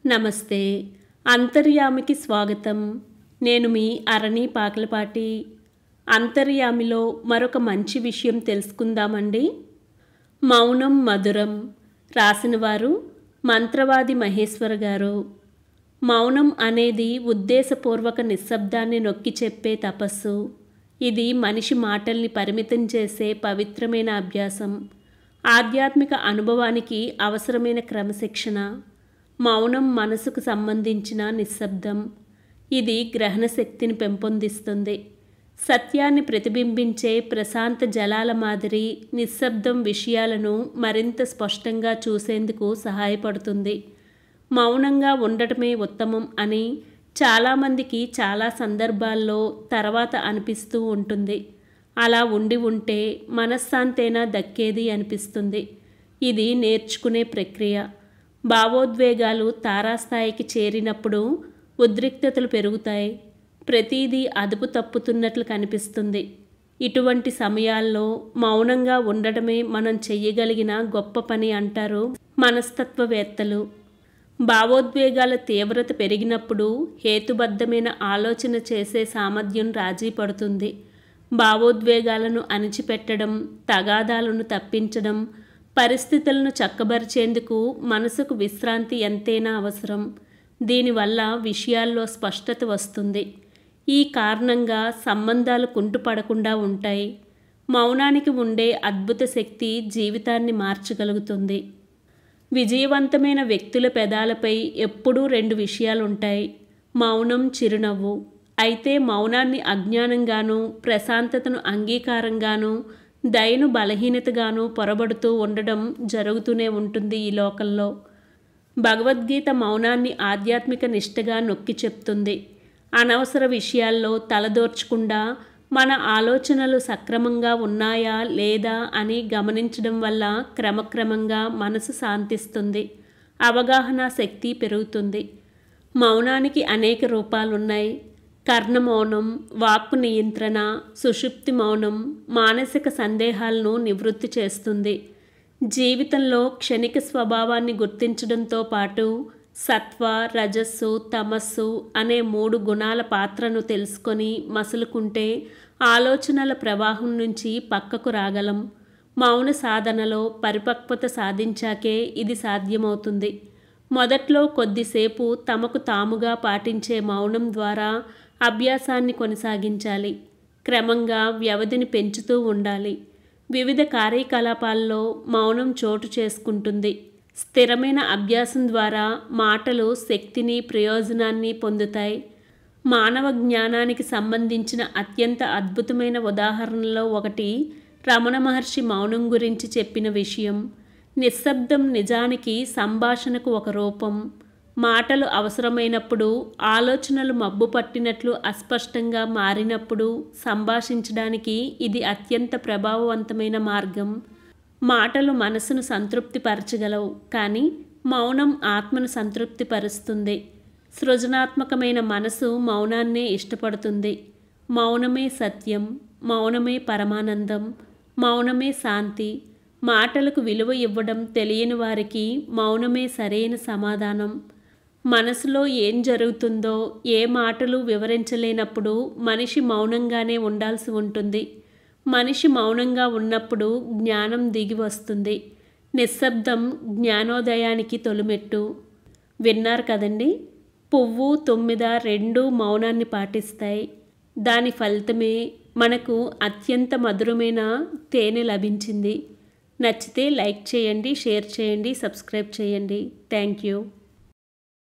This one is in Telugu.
నమస్తే. అంతర్యామికి స్వాగతం. నేను మీ అరణి పాకలపాటి. అంతర్యామిలో మరొక మంచి విషయం తెలుసుకుందామండి. మౌనం మధురం. రాసినవారు మంత్రవాది మహేశ్వర గారు. మౌనం అనేది ఉద్దేశపూర్వక నిశ్శబ్దాన్ని నొక్కి చెప్పే తపస్సు. ఇది మనిషి మాటల్ని పరిమితం చేసే పవిత్రమైన అభ్యాసం. ఆధ్యాత్మిక అనుభవానికి అవసరమైన క్రమశిక్షణ. మౌనం మనసుకు సంబంధించిన నిశ్శబ్దం. ఇది గ్రహణ శక్తిని పెంపొందిస్తుంది. సత్యాన్ని ప్రతిబింబించే ప్రశాంత జలాల మాదిరి నిశ్శబ్దం విషయాలను మరింత స్పష్టంగా చూసేందుకు సహాయపడుతుంది. మౌనంగా ఉండటమే ఉత్తమం అని చాలామందికి చాలా సందర్భాల్లో తర్వాత అనిపిస్తూ ఉంటుంది. అలా ఉంటే మనశ్శాంతేనా దక్కేది అనిపిస్తుంది. ఇది నేర్చుకునే ప్రక్రియ. భావోద్వేగాలు తారాస్థాయికి చేరినప్పుడు ఉద్రిక్తతలు పెరుగుతాయి. ప్రతిదీ అదుపు తప్పుతున్నట్లు కనిపిస్తుంది. ఇటువంటి సమయాల్లో మౌనంగా ఉండటమే మనం చెయ్యగలిగిన గొప్ప పని అంటారు మనస్తత్వవేత్తలు. భావోద్వేగాల తీవ్రత పెరిగినప్పుడు హేతుబద్ధమైన ఆలోచన చేసే సామర్థ్యం రాజీ పడుతుంది. భావోద్వేగాలను అణిచిపెట్టడం, తగాదాలను తప్పించడం, పరిస్థితులను చక్కబరిచేందుకు మనసుకు విశ్రాంతి ఎంతైనా అవసరం. దీనివల్ల విషయాల్లో స్పష్టత వస్తుంది. ఈ కారణంగా సంబంధాలు కుంటుపడకుండా ఉంటాయి. మౌనానికి ఉండే అద్భుత శక్తి జీవితాన్ని మార్చగలుగుతుంది. విజయవంతమైన వ్యక్తుల పెదాలపై ఎప్పుడూ 2 విషయాలుంటాయి: మౌనం, చిరునవ్వు. అయితే మౌనాన్ని అజ్ఞానంగానూ, ప్రశాంతతను అంగీకారంగానూ, దయను బలహీనతగానూ పొరబడుతూ ఉండడం జరుగుతూనే ఉంటుంది ఈ లోకంలో. భగవద్గీత మౌనాన్ని ఆధ్యాత్మిక నిష్టగా నొక్కి చెప్తుంది. అనవసర విషయాల్లో తలదూర్చకుండా మన ఆలోచనలు సక్రమంగా ఉన్నాయా లేదా అని గమనించడం వల్ల క్రమక్రమంగా మనసు శాంతిస్తుంది. అవగాహన శక్తి పెరుగుతుంది. మౌనానికి అనేక రూపాలున్నాయి. కర్ణమౌనం, వాక్కు నియంత్రణ, సుషుప్తి మౌనం మానసిక సందేహాలను నివృత్తి చేస్తుంది. జీవితంలో క్షణిక స్వభావాన్ని గుర్తించడంతో పాటు సత్వ, రజస్సు, తమస్సు అనే 3 గుణాల పాత్రను తెలుసుకొని మసులుకుంటే ఆలోచనల ప్రవాహం నుంచి పక్కకు రాగలం. మౌన సాధనలో పరిపక్వత సాధించాకే ఇది సాధ్యమవుతుంది. మొదట్లో కొద్దిసేపు తమకు తాముగా పాటించే మౌనం ద్వారా అభ్యాసాన్ని కొనసాగించాలి. క్రమంగా వ్యవధిని పెంచుతూ ఉండాలి. వివిధ కార్యకలాపాల్లో మౌనం చోటు చేసుకుంటుంది. స్థిరమైన అభ్యాసం ద్వారా మాటలు శక్తిని, ప్రయోజనాన్ని పొందుతాయి. మానవ జ్ఞానానికి సంబంధించిన అత్యంత అద్భుతమైన ఉదాహరణలో ఒకటి రమణ మహర్షి మౌనం గురించి చెప్పిన విషయం. నిశ్శబ్దం నిజానికి సంభాషణకు ఒక రూపం. మాటలు అవసరమైనప్పుడు, ఆలోచనలు మబ్బు పట్టినట్లు అస్పష్టంగా మారినప్పుడు సంభాషించడానికి ఇది అత్యంత ప్రభావవంతమైన మార్గం. మాటలు మనసును సంతృప్తిపరచగలవు, కానీ మౌనం ఆత్మను సంతృప్తిపరుస్తుంది. సృజనాత్మకమైన మనసు మౌనాన్నే ఇష్టపడుతుంది. మౌనమే సత్యం, మౌనమే పరమానందం, మౌనమే శాంతి. మాటలకు విలువ ఇవ్వడం తెలియని వారికి మౌనమే సరైన సమాధానం. మనసులో ఏం జరుగుతుందో ఏ మాటలు వివరించలేనప్పుడు మనిషి మౌనంగానే ఉండాల్సి ఉంటుంది. మనిషి మౌనంగా ఉన్నప్పుడు జ్ఞానం దిగి వస్తుంది. నిశ్శబ్దం జ్ఞానోదయానికి తొలిమెట్టు. విన్నారు కదండి. పువ్వు, తుమ్మెద 2 మౌనాన్ని పాటిస్తాయి. దాని ఫలితమే మనకు అత్యంత మధురమైన తేనె లభించింది. నచ్చితే లైక్ చేయండి, షేర్ చేయండి, సబ్స్క్రైబ్ చేయండి. Thank you.